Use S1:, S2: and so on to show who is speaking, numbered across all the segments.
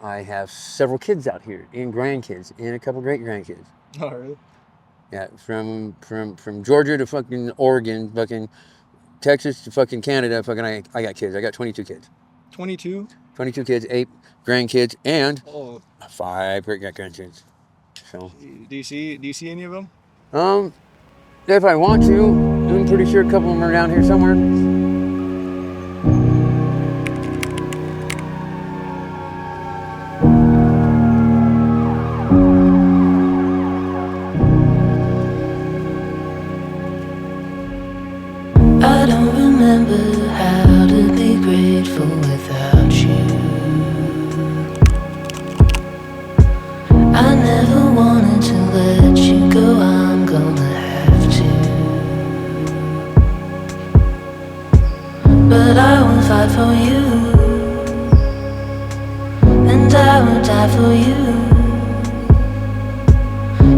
S1: I have several kids out here, and grandkids, and a couple great grandkids.
S2: Oh, really?
S1: Yeah, from Georgia to fucking Oregon, fucking Texas to fucking Canada, fucking I got kids. I got 22 kids.
S2: 22?
S1: 22 kids, 8 grandkids, and
S2: Oh,
S1: 5 great grandkids. So,
S2: do you see any of them?
S1: um, if I want to, I'm pretty sure a couple of them are down here somewhere.
S3: I don't remember how to be grateful without you. I never wanted to let you go, I'm gonna have to. But I will fight for you, and I will die for you.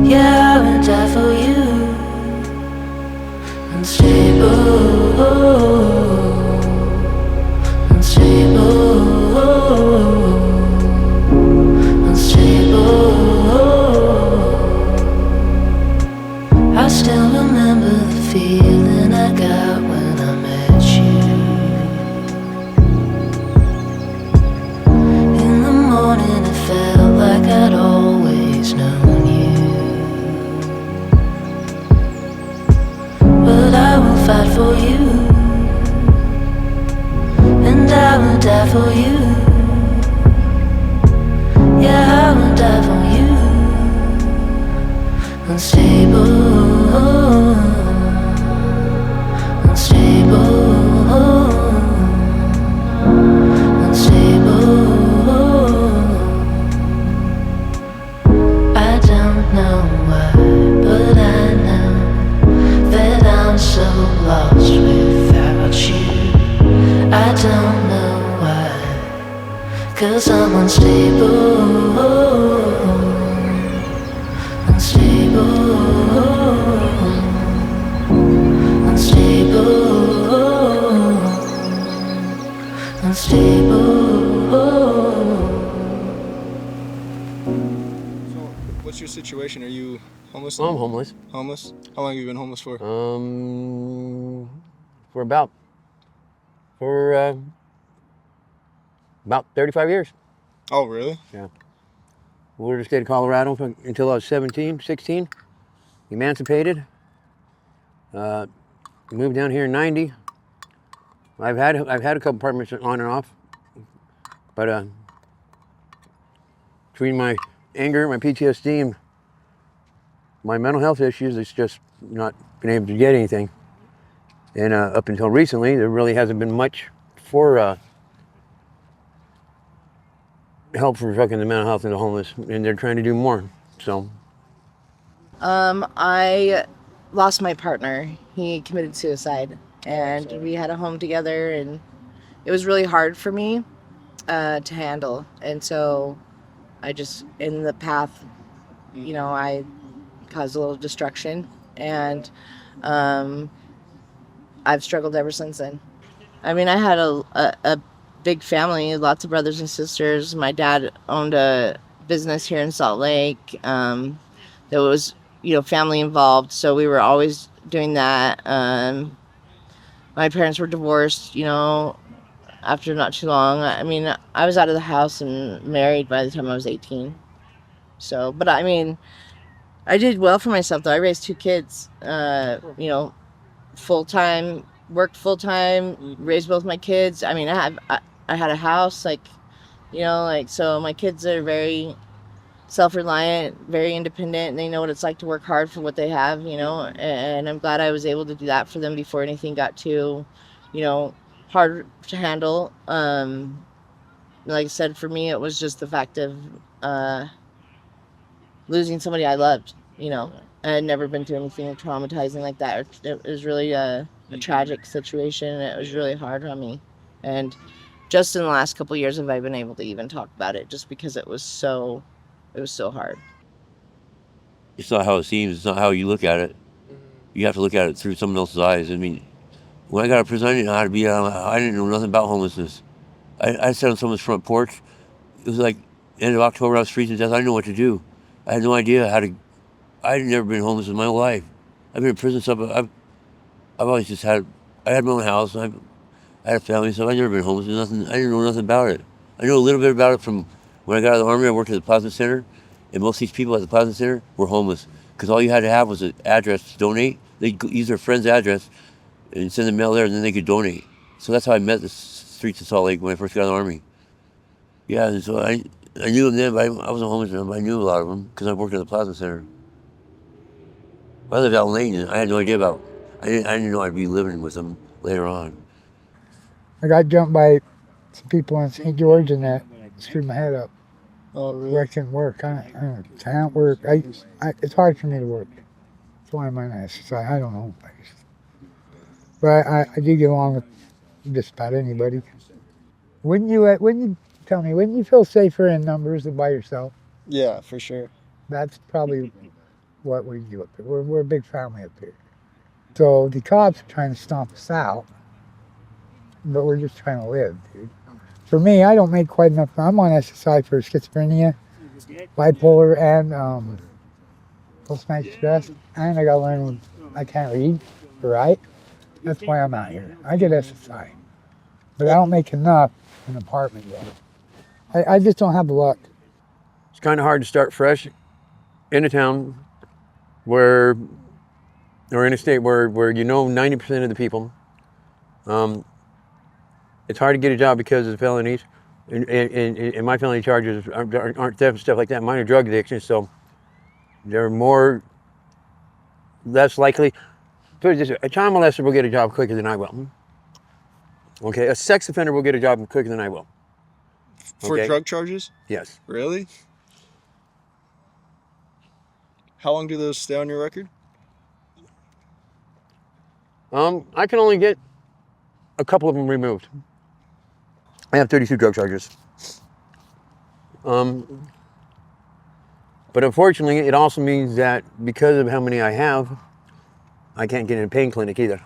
S3: Yeah, I will die for you. Unstable, unstable, unstable. I still remember the feeling I got when I met you. In the morning it felt like I'd always known you. But I will fight for you, and I will die for you. Yeah, I will die for you. Unstable, unstable, unstable. I don't know why, but I know that I'm so lost without you. I don't know why, 'cause I'm unstable, unstable, unstable, unstable.
S2: So, what's your situation? Are you homeless
S1: Well,
S2: now?
S1: I'm homeless.
S2: Homeless? How long have you been homeless for?
S1: For for uh, about 35 years.
S2: Oh, really?
S1: Yeah. Moved to the state of Colorado until I was 17, 16. Emancipated. Moved down here in 90. I've had a couple apartments on and off, but between my anger, my PTSD, and my mental health issues, it's just not been able to get anything. And up until recently, there really hasn't been much for help for fucking the mental health and the homeless, and they're trying to do more. So,
S4: I lost my partner. He committed suicide, and we had a home together, and it was really hard for me to handle. And so I just, in the path, I caused a little destruction, and um, I've struggled ever since then. I mean, I had a big family, lots of brothers and sisters. My dad owned a business here in Salt Lake. There was, family involved, so we were always doing that. My parents were divorced, after not too long. I mean, I was out of the house and married by the time I was 18. So, but I mean, I did well for myself though. I raised 2 kids, full time, worked full time, raised both my kids. I mean, I had a house, so my kids are very self-reliant, very independent, and they know what it's like to work hard for what they have, and I'm glad I was able to do that for them before anything got too, you know, hard to handle. Like I said, for me, it was just the fact of uh, losing somebody I loved, I had never been through anything traumatizing like that. It was really a tragic situation, and it was really hard on me. And just in the last couple of years have I been able to even talk about it, just because it was so hard.
S5: It's not how it seems. It's not how you look at it. You have to look at it through someone else's eyes. I mean, when I got out of prison, I didn't know how to be. I didn't know nothing about homelessness. I sat on someone's front porch. It was like end of October, I was freezing to death. I didn't know what to do. I had no idea how to. I had never been homeless in my whole life. I've been in prison stuff. I've always just had. I had my own house. I had a family and stuff. I've never been homeless. Nothing. I didn't know nothing about it. I know a little bit about it from when I got out of the Army. I worked at the Plasma Center, and most of these people at the Plasma Center were homeless because all you had to have was an address to donate. They'd use their friend's address and send the mail there, and then they could donate. So that's how I met the streets of Salt Lake when I first got out of the Army. Yeah, and so I knew them then, but I wasn't homeless then, but I knew a lot of them because I worked at the Plasma Center. I lived out in Lane, I had no idea about. I didn't know I'd be living with them later on.
S6: I got jumped by some people in St. George and that screwed my head up.
S2: Oh, really?
S6: Where I couldn't work. I can't work. It's hard for me to work. That's why I'm on SSI. I don't know. But I do get along with just about anybody. Wouldn't you tell me, wouldn't you feel safer in numbers than by yourself?
S2: Yeah, for sure.
S6: That's probably what we do up here. We're a big family up here. So the cops are trying to stomp us out, but we're just trying to live, dude. For me, I don't make quite enough. I'm on SSI for schizophrenia, bipolar, and post-traumatic stress, and I got to learn I can't read or write. That's why I'm out here. I get SSI, but I don't make enough in an apartment yet. I just don't have the luck.
S1: It's kind of hard to start fresh in a town where, or in a state where you know 90% of the people. It's hard to get a job because of the felonies. And my felony charges aren't theft and stuff like that. Mine are drug addiction, so they're less likely. Put it this way, a child molester will get a job quicker than I will. Okay, a sex offender will get a job quicker than I will.
S2: For
S1: Okay.
S2: drug charges?
S1: Yes.
S2: Really? How long do those stay on your record?
S1: I can only get a couple of them removed. I have 32 drug charges. But unfortunately, it also means that because of how many I have, I can't get in a pain clinic either.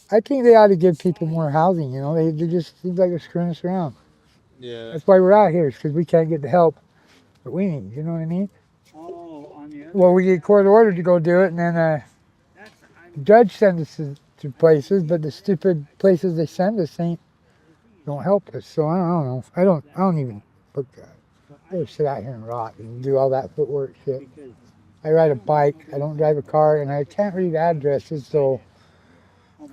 S6: I think they ought to give people more housing, you know. They just seems like they're screwing us around.
S2: Yeah.
S6: That's why we're out here, because we can't get the help that we need, you know what I mean? Well, we get court ordered to go do it, and then the judge sends us to places, but the stupid places they send us don't help us. So I don't know. I don't even look at it. I just sit out here and rot and do all that footwork shit. I ride a bike, I don't drive a car, and I can't read addresses, so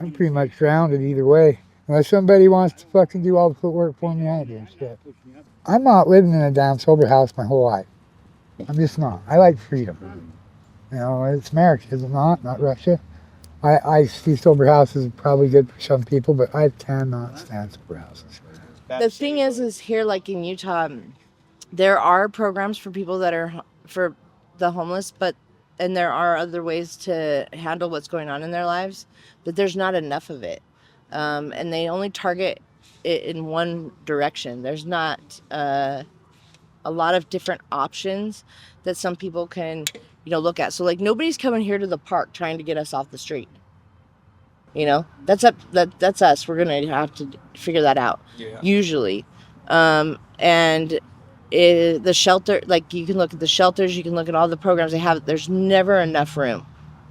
S6: I'm pretty much grounded either way. Unless somebody wants to fucking do all the footwork for me, I ain't doing shit. I'm not living in a damn sober house my whole life. I'm just not. I like freedom. You know, it's America, is it not? Not Russia. I see sober houses probably good for some people, but I cannot stand sober houses.
S4: The thing is here, like in Utah, there are programs for people that are for the homeless, and there are other ways to handle what's going on in their lives, but there's not enough of it. And they only target it in one direction. There's not a lot of different options that some people can, look at. So like nobody's coming here to the park trying to get us off the street. That's us. We're gonna have to figure that out.
S2: Yeah.
S4: Usually, and the shelter, like you can look at the shelters, you can look at all the programs they have. There's never enough room.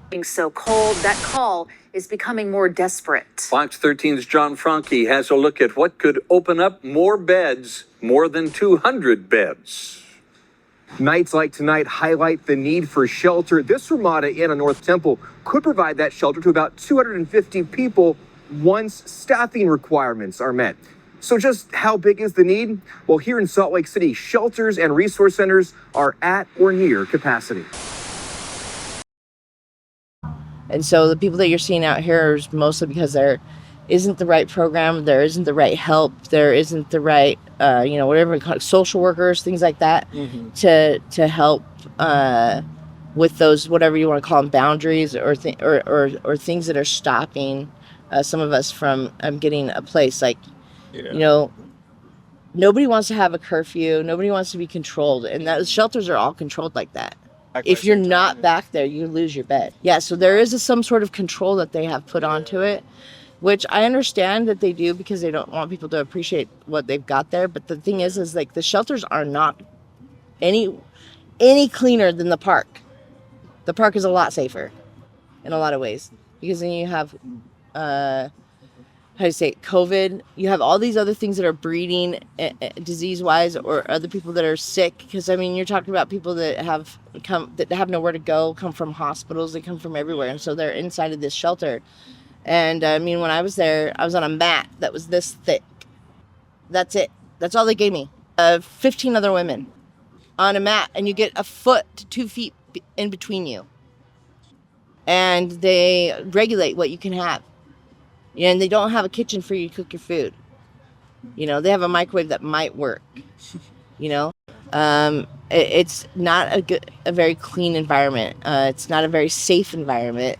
S7: Being so cold, that call is becoming more desperate.
S8: Fox 13's John Franke has a look at what could open up more beds, more than 200 beds.
S9: Nights like tonight highlight the need for shelter. This Ramada Inn on North Temple could provide that shelter to about 250 people once staffing requirements are met. So just how big is the need? Well, here in Salt Lake City, shelters and resource centers are at or near capacity.
S4: And so the people that you're seeing out here is mostly because there isn't the right program, there isn't the right help, there isn't the right, whatever we call it, social workers, things like that, to help with those, whatever you want to call them, boundaries or things that are stopping some of us from getting a place. Like, nobody wants to have a curfew, nobody wants to be controlled, and those shelters are all controlled like that. If you're not back there, you lose your bed. Yeah, so there is some sort of control that they have put onto it which I understand that they do because they don't want people to appreciate what they've got there. But the thing is like the shelters are not any cleaner than the park. The park is a lot safer in a lot of ways because then you have how to say it, COVID. You have all these other things that are breeding disease-wise, or other people that are sick. Because I mean, you're talking about people that have nowhere to go, come from hospitals, they come from everywhere, and so they're inside of this shelter. And I mean, when I was there, I was on a mat that was this thick. That's it. That's all they gave me. 15 other women on a mat, and you get a foot to 2 feet in between you. And they regulate what you can have. And they don't have a kitchen for you to cook your food. You know, they have a microwave that might work. You know, it's not a very clean environment. It's not a very safe environment.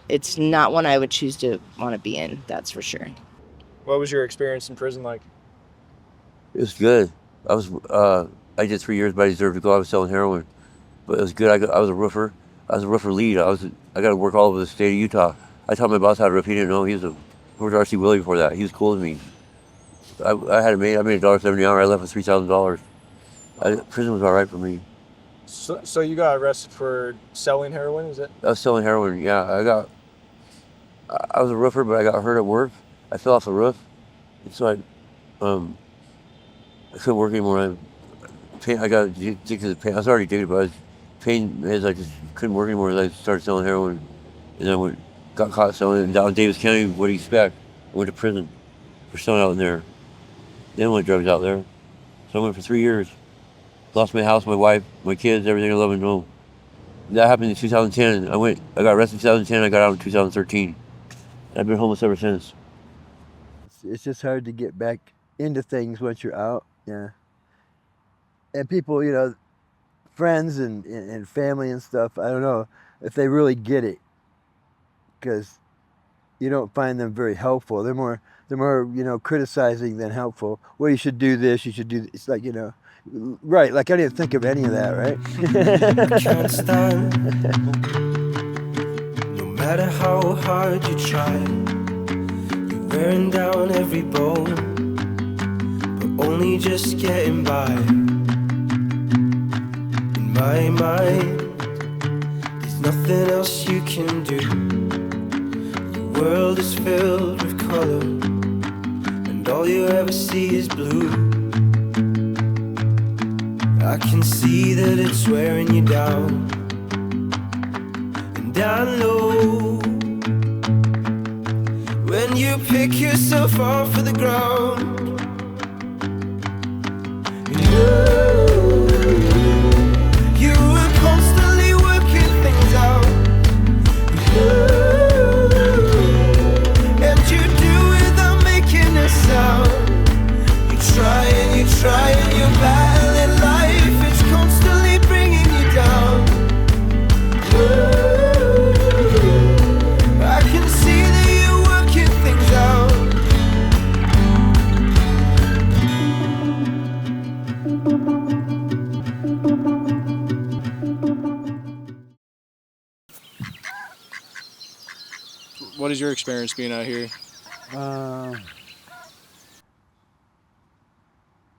S4: It's not one I would choose to want to be in. That's for sure.
S2: What was your experience in prison like?
S5: It was good. I did 3 years, but I deserved to go. I was selling heroin, but it was good. I was a roofer. I was a roofer lead. I got to work all over the state of Utah. I taught my boss how to roof. He didn't know. He was R.C. Willie before that. He was cool with me. I made $1.70 an hour. I left with $3,000. Prison was all right for me.
S2: So you got arrested for selling heroin, is it?
S5: I was selling heroin. Yeah, I was a roofer, but I got hurt at work. I fell off the roof, and so I couldn't work anymore. I got addicted to pain. I was already addicted, but pain as I just couldn't work anymore. I started selling heroin, and then got caught selling it. And down in Davis County, what do you expect? I went to prison for selling out in there. Then went drugs out there. So I went for 3 years. Lost my house, my wife, my kids, everything I love and know. That happened in 2010. I got arrested in 2010. I got out in 2013. I've been homeless ever since.
S1: It's just hard to get back into things once you're out. Yeah. And people, you know, friends and family and stuff, I don't know if they really get it, because you don't find them very helpful. They're more, you know, criticizing than helpful. Well, you should do this, you should do this. It's like, you know, right, like I didn't think of any of that, right?
S10: I can't stand. No matter how hard you try, you're wearing down every bone, but only just getting by. In my mind, there's nothing else you can do. Your world is filled with color, and all you ever see is blue. I can see that it's wearing you down, and I know when you pick yourself off of the ground, you are constantly working things out, and you do without making a sound. You try and you're battling life. It's constantly bringing you down. I can see that you're working things out.
S2: What is your experience being out here?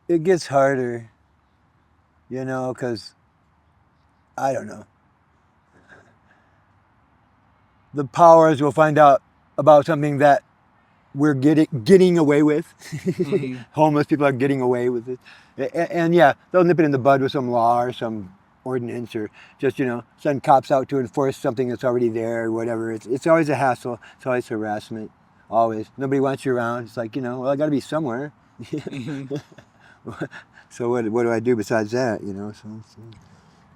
S1: It gets harder, you know, because I don't know. The powers will find out about something that we're getting away with. Mm-hmm. Homeless people are getting away with it. And yeah, they'll nip it in the bud with some law or some ordinance, or just, you know, send cops out to enforce something that's already there or whatever. It's always a hassle. It's always harassment. Always. Nobody wants you around. It's like, you know, well, I got to be somewhere. Mm-hmm. So what do I do besides that, you know? So.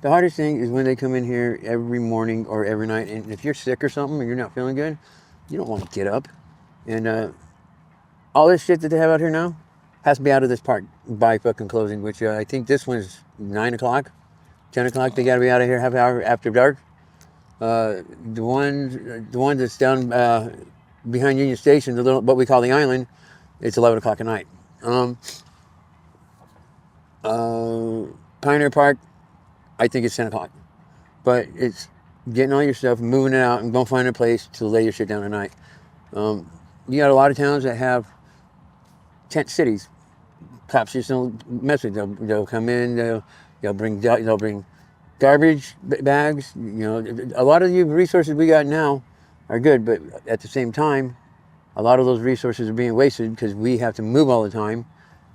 S1: The hardest thing is when they come in here every morning or every night, and if you're sick or something and you're not feeling good, you don't want to get up. And all this shit that they have out here now has to be out of this park by fucking closing, which I think this one's 9 o'clock, 10 o'clock. They got to be out of here half an hour after dark. The one that's down behind Union Station, what we call the island, it's 11 o'clock at night. Pioneer Park, I think it's 10 o'clock. But it's getting all your stuff, moving it out, and go find a place to lay your shit down at night. You got a lot of towns that have tent cities. Cops just don't mess with them. They'll come in. They'll bring garbage bags. You know, a lot of the resources we got now are good, but at the same time, a lot of those resources are being wasted because we have to move all the time,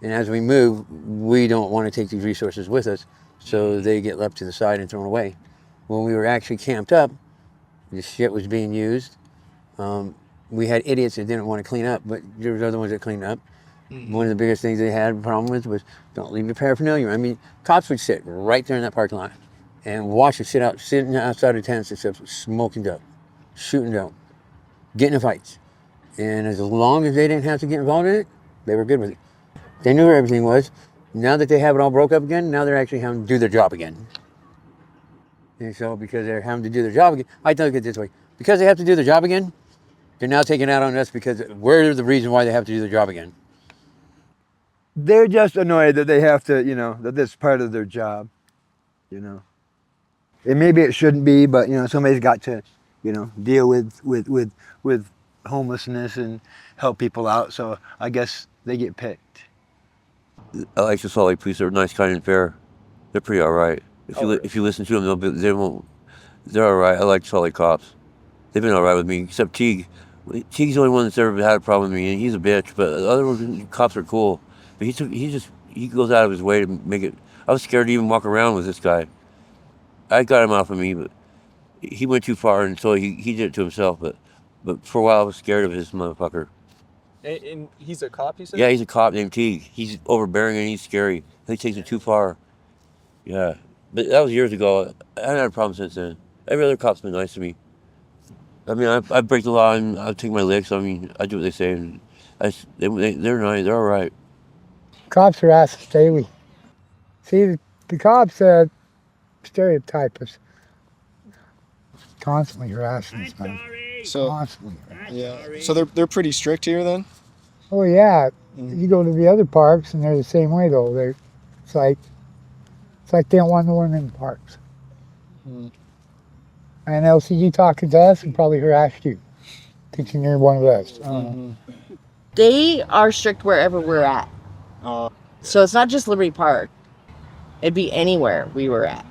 S1: and as we move, we don't want to take these resources with us, so they get left to the side and thrown away. When we were actually camped up, the shit was being used. We had idiots that didn't want to clean up, but there was other ones that cleaned up. One of the biggest things they had a problem with was don't leave your paraphernalia. I mean, cops would sit right there in that parking lot and watch us sitting outside of tents except smoking dope, shooting dope, getting in fights. And as long as they didn't have to get involved in it, they were good with it. They knew where everything was. Now that they have it all broke up again, now they're actually having to do their job again. And so because they're having to do their job again, I look at it this way. Because they have to do their job again, they're now taking it out on us because we're the reason why they have to do their job again.
S11: They're just annoyed that they have to, that this is part of their job, And maybe it shouldn't be, but, somebody's got to, deal with homelessness and help people out. So I guess they get picked.
S5: I like the Salt Lake police. They're nice, kind, and fair. They're pretty all right. If you listen to them, they're all right. I like Salt Lake cops. They've been all right with me, except Teague. Teague's the only one that's ever had a problem with me, and he's a bitch. But the other cops are cool. But he goes out of his way to make it. I was scared to even walk around with this guy. I got him off of me, but he went too far, and so he did it to himself. But for a while, I was scared of this motherfucker.
S2: And he's a cop, you said?
S5: Yeah, he's a cop named Teague. He's overbearing and he's scary. He takes it too far. Yeah, but that was years ago. I haven't had a problem since then. Every other cop's been nice to me. I mean, I break the law and I take my licks. I mean, I do what they say, and they're nice. They're all right.
S6: Cops harass us daily. See, the cops stereotype us. Constantly harassing us, man.
S2: So,
S6: Constantly.
S2: yeah. So they're pretty strict here then?
S6: Oh yeah. You go to the other parks and they're the same way though. It's like they don't want no one in the parks. And they'll see you talking to us and probably harass you, thinking you're one of us.
S4: They are strict wherever we're at. So it's not just Liberty Park. It'd be anywhere we were at.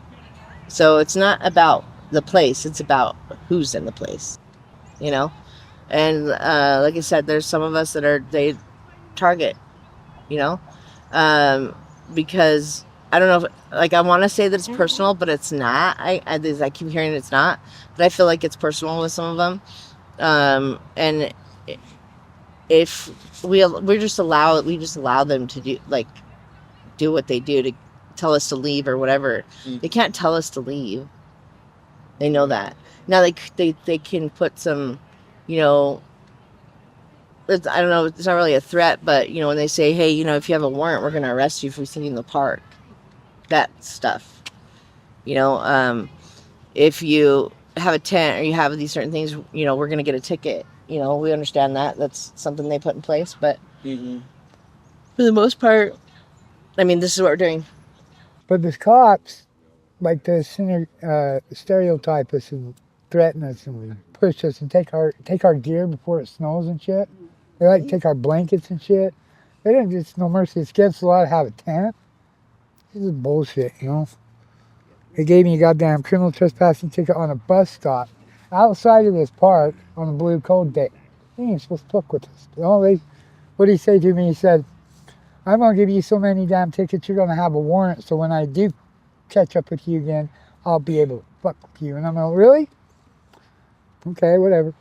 S4: So it's not about the place. It's about who's in the place, And like I said, there's some of us that they target, because I don't know if, I want to say that it's personal, but it's not. I keep hearing it's not, but I feel like it's personal with some of them. And if we just allow them to do what they do, to tell us to leave or whatever. They can't tell us to leave. They know that. Now they can put some, I don't know, it's not really a threat, but when they say, hey, if you have a warrant, we're going to arrest you for sitting in the park. That stuff. If you have a tent or you have these certain things, we're going to get a ticket. We understand that. That's something they put in place, but for the most part, this is what we're doing.
S6: But the cops, like to stereotype us and threaten us and push us and take our gear before it snows and shit. They like to take our blankets and shit. They didn't just no mercy. It's against the law to have a tent. This is bullshit, They gave me a goddamn criminal trespassing ticket on a bus stop outside of this park on a blue code day. They ain't supposed to fuck with us. What did he say to me? He said, I'm going to give you so many damn tickets, you're going to have a warrant, so when I do catch up with you again, I'll be able to fuck with you. And I'm like, really? Okay, whatever.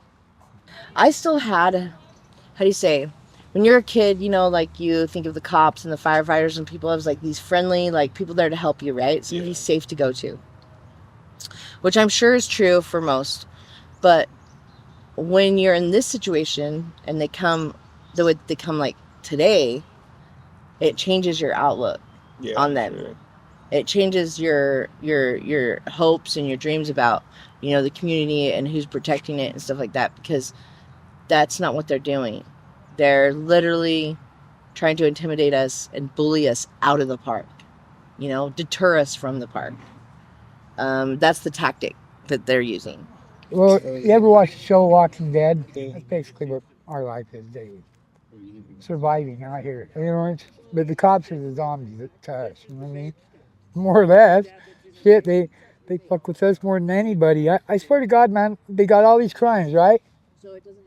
S4: I still had, how do you say, when you're a kid, you think of the cops and the firefighters and people as these friendly, people there to help you, right? Somebody's safe to go to. Which I'm sure is true for most. But when you're in this situation and they come today, it changes your outlook on them. Sure. It changes your hopes and your dreams about, the community and who's protecting it and stuff like that, because that's not what they're doing. They're literally trying to intimidate us and bully us out of the park, deter us from the park. That's the tactic that they're using.
S6: Well, you ever watch the show Walking Dead? That's basically what our life is daily. Surviving out here. You know, but the cops are the zombies to us, you know what I mean? More or less. Shit, they fuck with us more than anybody. I swear to God, man, they got all these crimes, right?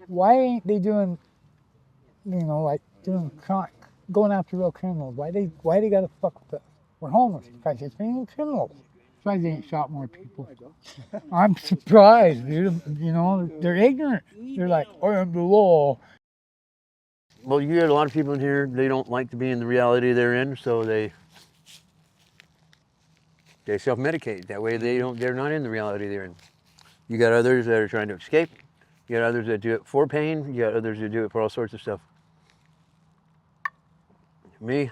S6: Why ain't they doing, you know, like doing crime, going after real criminals? Why they gotta fuck with us? We're homeless. Guys, it's being criminals. Surprised they ain't shot more people. I'm surprised, dude. You know, they're ignorant. They're like, I am the law.
S1: Well, you get a lot of people in here, they don't like to be in the reality they're in, so they self-medicate. That way they're not in the reality they're in. You got others that are trying to escape. You got others that do it for pain. You got others that do it for all sorts of stuff. Me,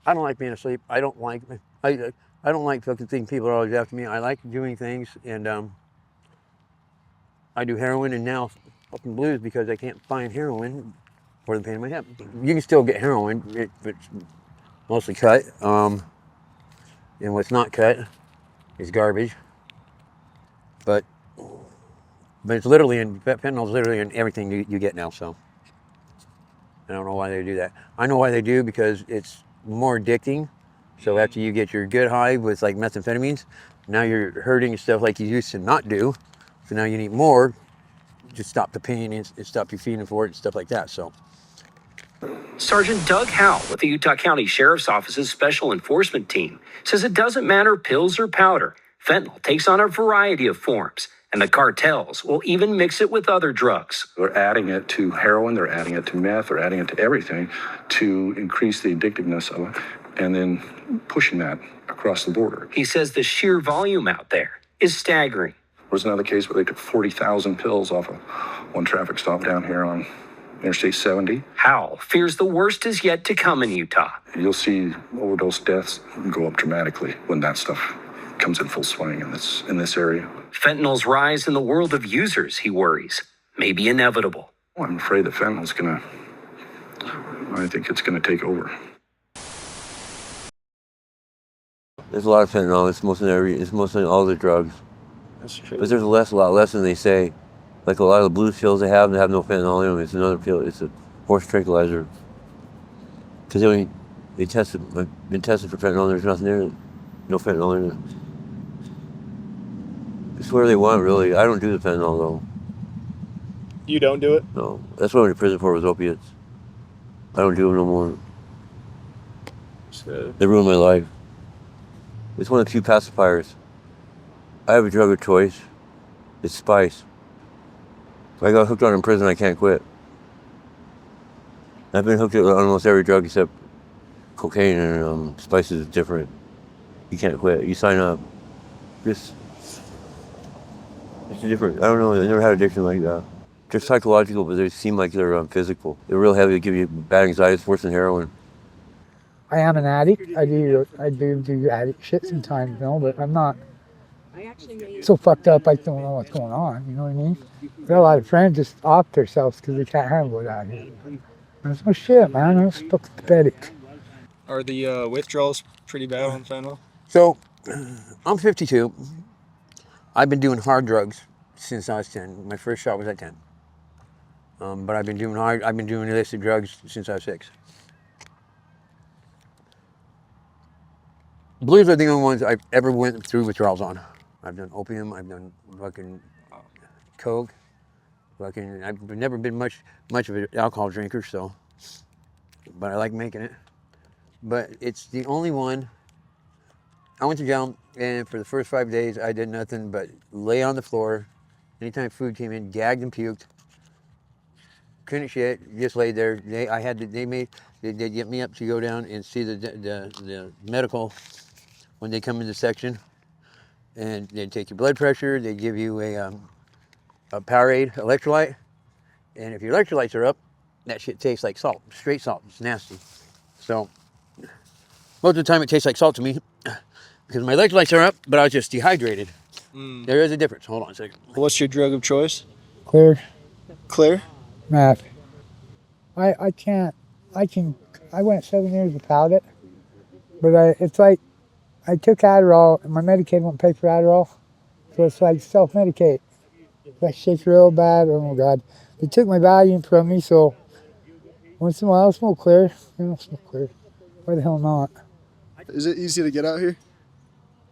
S1: I don't like being asleep. I don't like fucking thinking people are always after me. I like doing things, and I do heroin and now fucking blues because I can't find heroin for the pain in my hip. You can still get heroin, it's mostly cut. And what's not cut is garbage. But it's literally fentanyl's literally in everything you get now. So I don't know why they do that. I know why they do, because it's more addicting. So after you get your good high with like methamphetamines, now you're hurting stuff like you used to not do. So now you need more to stop the pain and stop you feeding for it and stuff like that. So
S12: Sergeant Doug Howell with the Utah County Sheriff's Office's Special Enforcement Team says it doesn't matter pills or powder. Fentanyl takes on a variety of forms, and the cartels will even mix it with other drugs.
S13: They're adding it to heroin, they're adding it to meth, they're adding it to everything to increase the addictiveness of it, and then pushing that across the border.
S12: He says the sheer volume out there is staggering.
S13: There was another case where they took 40,000 pills off of one traffic stop down here on Interstate 70.
S12: Howell fears the worst is yet to come in Utah.
S13: You'll see overdose deaths go up dramatically when that stuff comes in full swing in this area.
S12: Fentanyl's rise in the world of users, he worries, may be inevitable.
S13: I'm afraid that fentanyl's I think it's gonna take over.
S5: There's a lot of fentanyl. It's mostly all the drugs.
S2: That's true.
S5: But there's a lot less than they say. Like a lot of the blues pills they have no fentanyl in them. It's another pill. It's a horse tranquilizer. Because been tested for fentanyl. There's nothing there. No fentanyl in it. It's whatever they want, really. I don't do the fentanyl though.
S2: You don't do it?
S5: No, that's what I went to prison for, was opiates. I don't do them no more. They ruined my life. It's one of the few pacifiers. I have a drug of choice. It's spice. If I got hooked on it in prison, I can't quit. I've been hooked on almost every drug except cocaine, and spice is different. You can't quit. You sign up. It's different. I don't know. I never had addiction like that. They're psychological, but they seem like they're physical. They're real heavy. They give you bad anxiety. It's worse than heroin.
S6: I am an addict. I do addict shit sometimes, you know, but I'm not so fucked up I don't know what's going on, you know what I mean? Got a lot of friends just off themselves because they can't handle it out here. There's no shit, man. I'm fucking pathetic.
S2: Are the withdrawals pretty bad on fentanyl?
S1: So, I'm 52. I've been doing hard drugs since I was 10. My first shot was at 10. But I've been doing illicit drugs since I was 6. Blues are the only ones I've ever went through withdrawals on. I've done opium, I've done fucking coke, I've never been much of an alcohol drinker, so, but I like making it. But it's the only one. I went to jail, and for the first 5 days, I did nothing but lay on the floor. Anytime food came in, gagged and puked. Couldn't shit, just laid there. They'd get me up to go down and see the medical when they come in the section, and they'd take your blood pressure. They'd give you a Powerade electrolyte, and if your electrolytes are up, that shit tastes like salt, straight salt. It's nasty. So most of the time, it tastes like salt to me because my electrolytes are up, but I was just dehydrated. There is a difference. Hold on a second.
S2: What's your drug of choice?
S6: Clear.
S2: Clear?
S6: Meth. I went 7 years without it, but it's like I took Adderall, and my Medicaid won't pay for Adderall, so it's like self-medicate. If I shake real bad, oh my God. They took my Valium from me, so once in a while I'll smoke clear. I don't smoke clear. Why the hell not?
S2: Is it easy to get out here?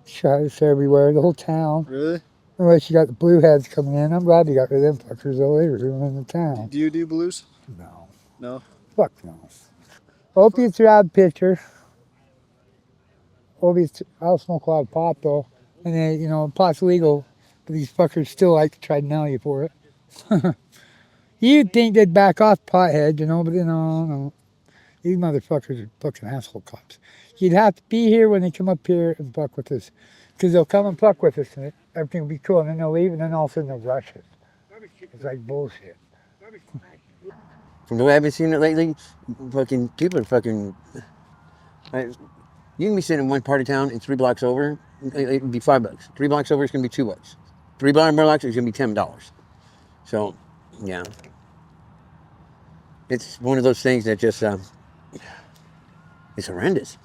S6: Shots everywhere, the whole town.
S2: Really?
S6: Unless you got the blue heads coming in. I'm glad they got rid of them fuckers, though. They were ruining the town.
S2: Do you do blues?
S6: No.
S2: No.
S6: Fuck no. Opiates are out of the picture. Opiates, I'll smoke a lot of pot, though. And then, you know, pot's legal, but these fuckers still like to try to nail you for it. You'd think they'd back off pothead, you know, but no. These motherfuckers are fucking asshole cops. You'd have to be here when they come up here and fuck with us. Because they'll come and fuck with us and everything will be cool. And then they'll leave and then all of a sudden they'll rush us. It's like bullshit.
S1: From the way I've been seeing it lately, fucking people are fucking. You can be sitting in one part of town and 3 blocks over, it'd be $5. 3 blocks over, it's gonna be $2. 3 blocks, it's gonna be $10. So, yeah, it's one of those things that just it's horrendous.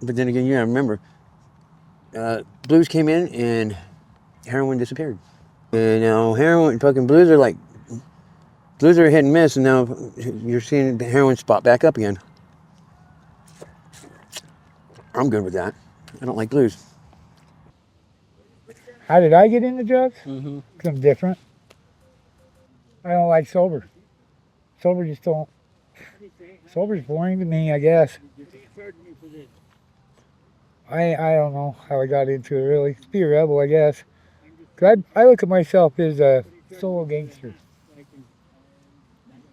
S1: But then again, yeah, remember, blues came in and heroin disappeared. And now heroin, fucking blues are hit and miss, and now you're seeing the heroin spot back up again. I'm good with that. I don't like blues.
S6: How did I get into drugs?
S2: Mm-hmm.
S6: Because I'm different. I don't like sober. Sober's boring to me, I guess. I don't know how I got into it, really. Be a rebel, I guess. 'Cause I look at myself as a solo gangster.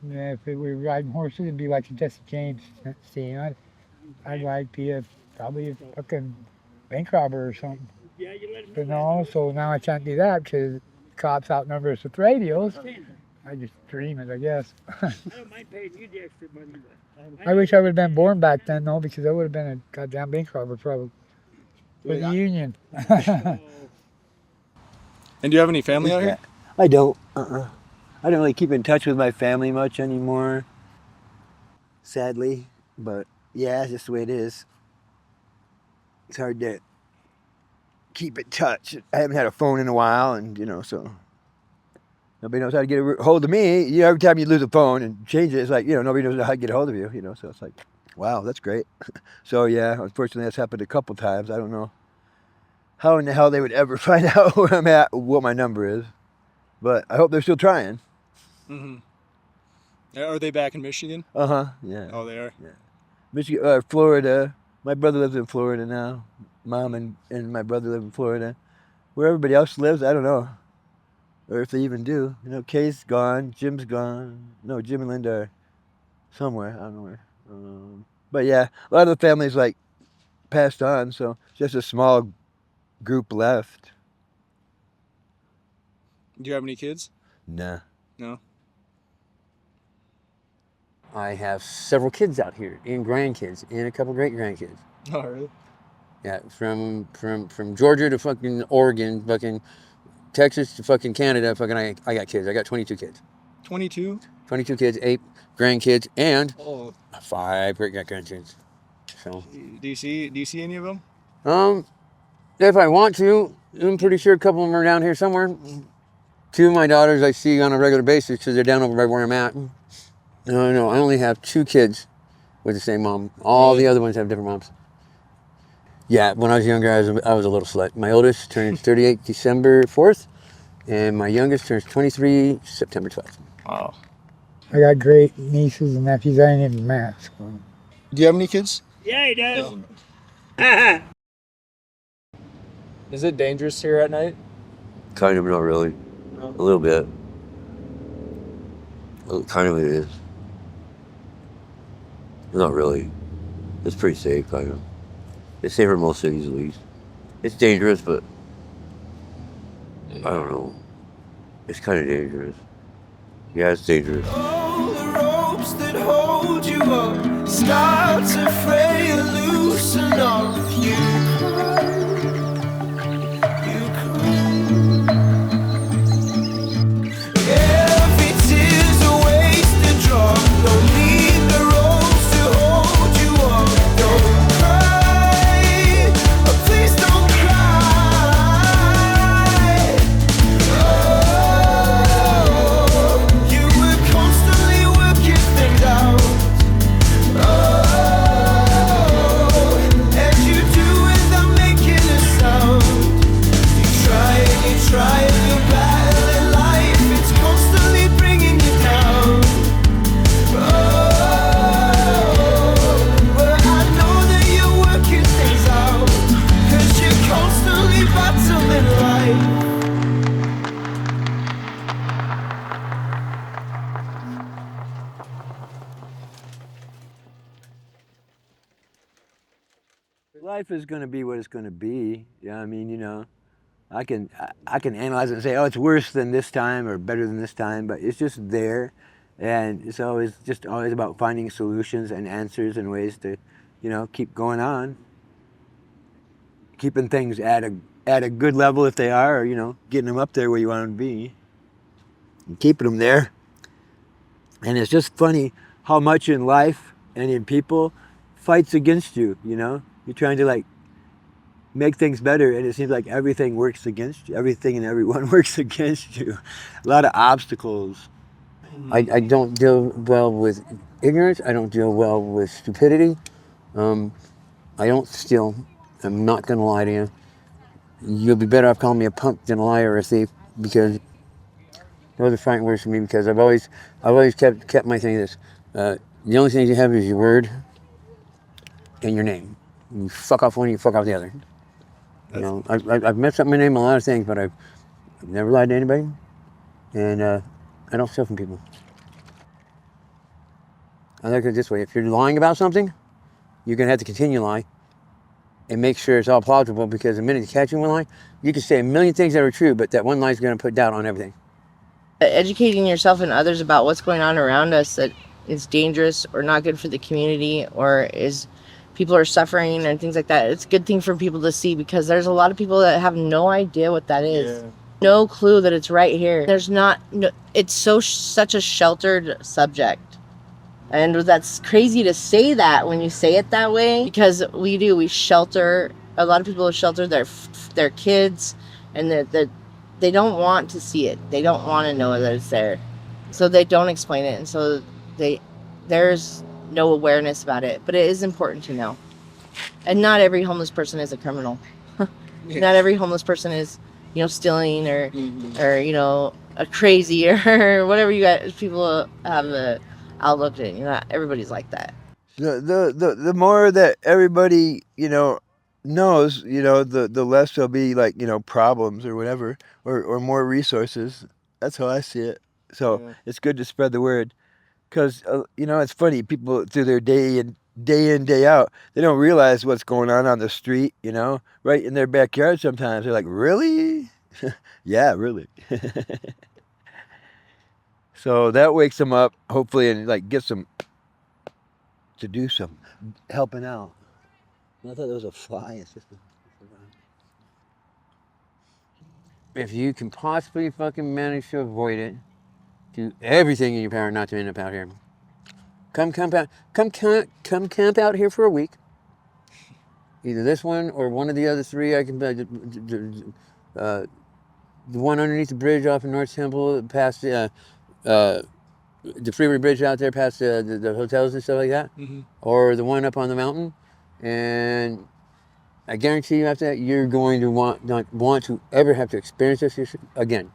S6: Yeah, if we were riding horses, it'd be like a Jesse James scene. I'd like be probably a fucking bank robber or something. But no, so now I can't do that because cops outnumber us with radios. I just dream it, I guess.
S14: I don't mind paying you the extra money, but
S6: I wish I would have been born back then, though, because I would have been a goddamn bank robber, probably. With the union.
S2: And do you have any family out here?
S11: I don't. I don't really keep in touch with my family much anymore, sadly. But yeah, it's just the way it is. It's hard to keep in touch. I haven't had a phone in a while, and so nobody knows how to get a hold of me. Every time you lose a phone and change it, it's like nobody knows how to get a hold of you. So it's like, wow, that's great. So yeah, unfortunately, that's happened a couple times. I don't know how in the hell they would ever find out where I'm at, what my number is, but I hope they're still trying.
S2: Mm-hmm. Are they back in Michigan?
S11: Yeah.
S2: Oh, they are?
S11: Yeah. Michigan, Florida. My brother lives in Florida now. Mom and my brother live in Florida. Where everybody else lives, I don't know. Or if they even do. Kay's gone. Jim's gone. No, Jim and Linda are somewhere. I don't know where. But yeah, a lot of the families passed on, so just a small group left.
S2: Do you have any kids?
S11: Nah.
S2: No?
S1: I have several kids out here, and grandkids, and a couple great grandkids.
S2: Oh, really?
S1: Yeah, from Georgia to fucking Oregon, fucking Texas to fucking Canada, fucking I got kids. I got 22 kids.
S2: 22?
S1: 22 kids, 8 grandkids, and
S2: Oh.
S1: 5 great grandkids. So.
S2: Do you see any of them?
S1: If I want to, I'm pretty sure a couple of them are down here somewhere. 2 of my daughters I see on a regular basis because they're down over by where I'm at. No, I only have 2 kids with the same mom. All the other ones have different moms. Yeah, when I was younger, I was a little slut. My oldest turns 38 December 4th, and my youngest turns 23 September 12th.
S2: Wow.
S6: I got great nieces and nephews I ain't even met. So.
S2: Do you have any kids?
S14: yeah, he does.
S2: No. Is it dangerous here at night?
S5: Kind of, not really.
S2: No.
S5: A little bit. Kind of it is. Not really. It's pretty safe, kind of. It's safer in most cities, at least. It's dangerous, but I don't know. It's kind of dangerous. Yeah, it's dangerous.
S10: All the ropes that hold you up start to fray and loosen off. You cry. Every tear's a wasted drop. Don't need the ropes to hold you up. Don't cry, please don't cry.
S11: Life is going to be what it's going to be. Yeah, I mean, I can analyze it and say, oh, it's worse than this time or better than this time, but it's just there, and it's always about finding solutions and answers and ways to, keep going on, keeping things at a good level if they are, or getting them up there where you want them to be, and keeping them there. And it's just funny how much in life and in people fights against you. You're trying to make things better, and it seems like everything works against you. Everything and everyone works against you. A lot of obstacles.
S1: I don't deal well with ignorance. I don't deal well with stupidity. I don't steal. I'm not going to lie to you. You'll be better off calling me a punk than a liar or a thief, because those are fighting words for me, because I've always kept my thing this. The only things you have is your word and your name. You fuck off one, you fuck off the other. I've messed up my name on a lot of things, but I've never lied to anybody, and I don't steal from people. I look at it this way: if you're lying about something, you're gonna have to continue to lie and make sure it's all plausible, because the minute you catch you in one lie, you can say a million things that are true, but that one lie is gonna put doubt on everything.
S4: Educating yourself and others about what's going on around us that is dangerous or not good for the community, or is people are suffering and things like that. It's a good thing for people to see, because there's a lot of people that have no idea what that is. Yeah. No clue that it's right here. It's such a sheltered subject. And that's crazy to say that when you say it that way, because we shelter, a lot of people shelter their kids, and they don't want to see it. They don't want to know that it's there. So they don't explain it. And so there's no awareness about it, but it is important to know. And not every homeless person is a criminal. Yeah. Not every homeless person is, stealing or a crazy or whatever you guys people have the outlook at. Not everybody's like that.
S11: The more that everybody knows, the less there'll be problems or whatever, or more resources. That's how I see it. So yeah. It's good to spread the word, because it's funny, people through their day in day out, they don't realize what's going on the street, right in their backyard. Sometimes they're like, really? Yeah, really. So that wakes them up, hopefully, and gets them to do some helping out. I thought there was a fly. It's just
S1: If you can possibly fucking manage to avoid it, do everything in your power not to end up out here. Come camp out here for a week. Either this one or one of the other three. I can the one underneath the bridge off in North Temple, past the freeway bridge out there, past the hotels and stuff like that, or the one up on the mountain. And I guarantee you, after that, you're going to not want to ever have to experience this again.